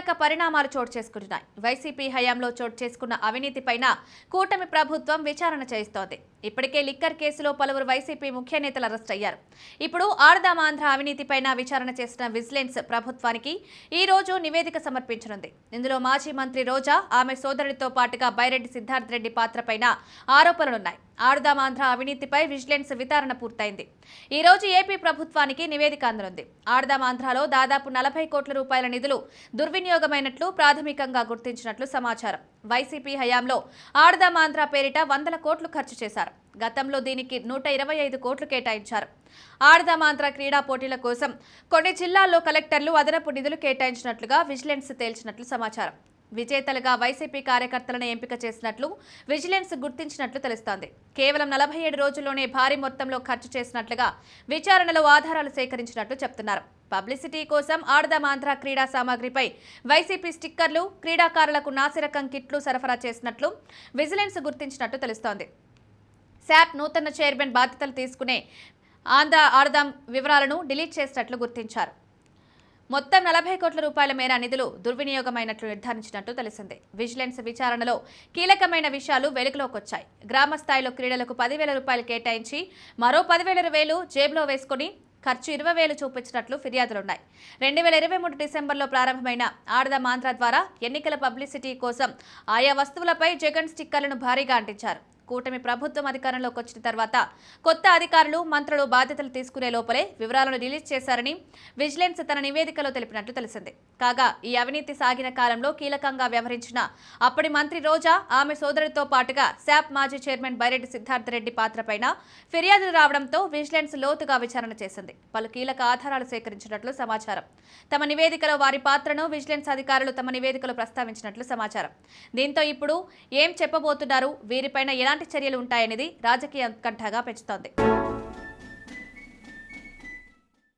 కీలక పరిణామాలు చోటు చేసుకుంటున్నాయి. వైసీపీ హయాంలో చోటు చేసుకున్న అవినీతిపైన కూటమి ప్రభుత్వం విచారణ చేస్తోంది. ఇప్పటికే లిక్కర్ కేసులో పలువురు వైసీపీ ముఖ్య నేతలు అరెస్ట్ అయ్యారు. ఇప్పుడు ఆడదాం ఆంధ్ర అవినీతిపైన విచారణ చేసిన విజిలెన్స్ ప్రభుత్వానికి ఈ రోజు నివేదిక సమర్పించనుంది. ఇందులో మాజీ మంత్రి రోజా, ఆమె సోదరుడితో పాటుగా బైరెడ్డి సిద్ధార్థ్ రెడ్డి పాత్రపైన ఆరోపణలున్నాయి. ఆడదాం ఆంధ్ర అవినీతిపై విజిలెన్స్ విచారణ పూర్తయింది. ఈ రోజు ఏపీ ప్రభుత్వానికి నివేదిక అందనుంది. ఆడదాం ఆంధ్రలో దాదాపు 40 కోట్ల రూపాయల నిధులు దుర్వినియోగమైనట్లు ప్రాథమికంగా గుర్తించినట్లు సమాచారం. వైసీపీ హయాంలో ఆడదాం ఆంధ్ర పేరిట 100 కోట్లు ఖర్చు చేశారు. గతంలో దీనికి 125 కోట్లు కేటాయించారు. ఆడదాం ఆంధ్ర క్రీడా పోటీల కోసం కొన్ని జిల్లాల్లో కలెక్టర్లు అదనపు నిధులు కేటాయించినట్లుగా విజిలెన్స్ తేల్చినట్లు సమాచారం. విజేతలుగా వైసీపీ కార్యకర్తలను ఎంపిక చేసినట్లు విజిలెన్స్ గుర్తించినట్లు తెలుస్తోంది. కేవలం 47 రోజుల్లోనే భారీ మొత్తంలో ఖర్చు చేసినట్లుగా విచారణలో ఆధారాలు సేకరించినట్లు చెప్తున్నారు. పబ్లిసిటీ కోసం ఆడదాం ఆంధ్ర క్రీడా సామాగ్రిపై వైసీపీ స్టిక్కర్లు, క్రీడాకారులకు నాసిరకం కిట్లు సరఫరా చేసినట్లు విజిలెన్స్ గుర్తించినట్లు తెలుస్తోంది. శాప్ నూతన చైర్మన్ బాధ్యతలు తీసుకునే ఆడదాం వివరాలను డిలీట్ చేసినట్లు గుర్తించారు. మొత్తం 40 కోట్ల రూపాయల మేర నిధులు దుర్వినియోగమైనట్లు నిర్ధారించినట్టు తెలిసింది. విజిలెన్స్ విచారణలో కీలకమైన విషయాలు వెలుగులోకి వచ్చాయి. గ్రామ స్థాయిలో క్రీడలకు 10,000 రూపాయలు కేటాయించి మరో 10,000 జేబులో వేసుకుని ఖర్చు 20,000 చూపించినట్లు ఫిర్యాదులున్నాయి. 2023 డిసెంబర్లో ప్రారంభమైన ఆడదాం ఆంధ్ర ద్వారా ఎన్నికల పబ్లిసిటీ కోసం ఆయా వస్తువులపై జగన్ స్టిక్కర్లను భారీగా అంటించారు. కూటమి ప్రభుత్వం అధికారంలోకి వచ్చిన తర్వాత కొత్త అధికారులు, మంత్రులు బాధ్యతలు తీసుకునే లోపలే వివరాలను రిలీజ్ చేశారని విజిలెన్స్ తన నివేదికలో తెలిపినట్లు తెలిసింది. కాగా ఈ అవినీతి సాగిన కాలంలో కీలకంగా వ్యవహరించిన అప్పటి మంత్రి రోజా, ఆమె సోదరుడితో పాటుగా శాప్ మాజీ చైర్మన్ బైరెడ్డి సిద్ధార్థ్ రెడ్డి పాత్రపైన ఫిర్యాదులు రావడంతో విజిలెన్స్ లోతుగా విచారణ చేసింది. పలు కీలక ఆధారాలు సేకరించినట్లు సమాచారం. తమ నివేదికలో వారి పాత్రను విజిలెన్స్ అధికారులు తమ నివేదికలో ప్రస్తావించినట్లు సమాచారం. దీంతో ఇప్పుడు ఏం చెప్పబోతున్నారు, వీరిపైన ఎలాంటి చర్యలు ఉంటాయనేది రాజకీయ ఉత్కంఠగా పెంచుతోంది.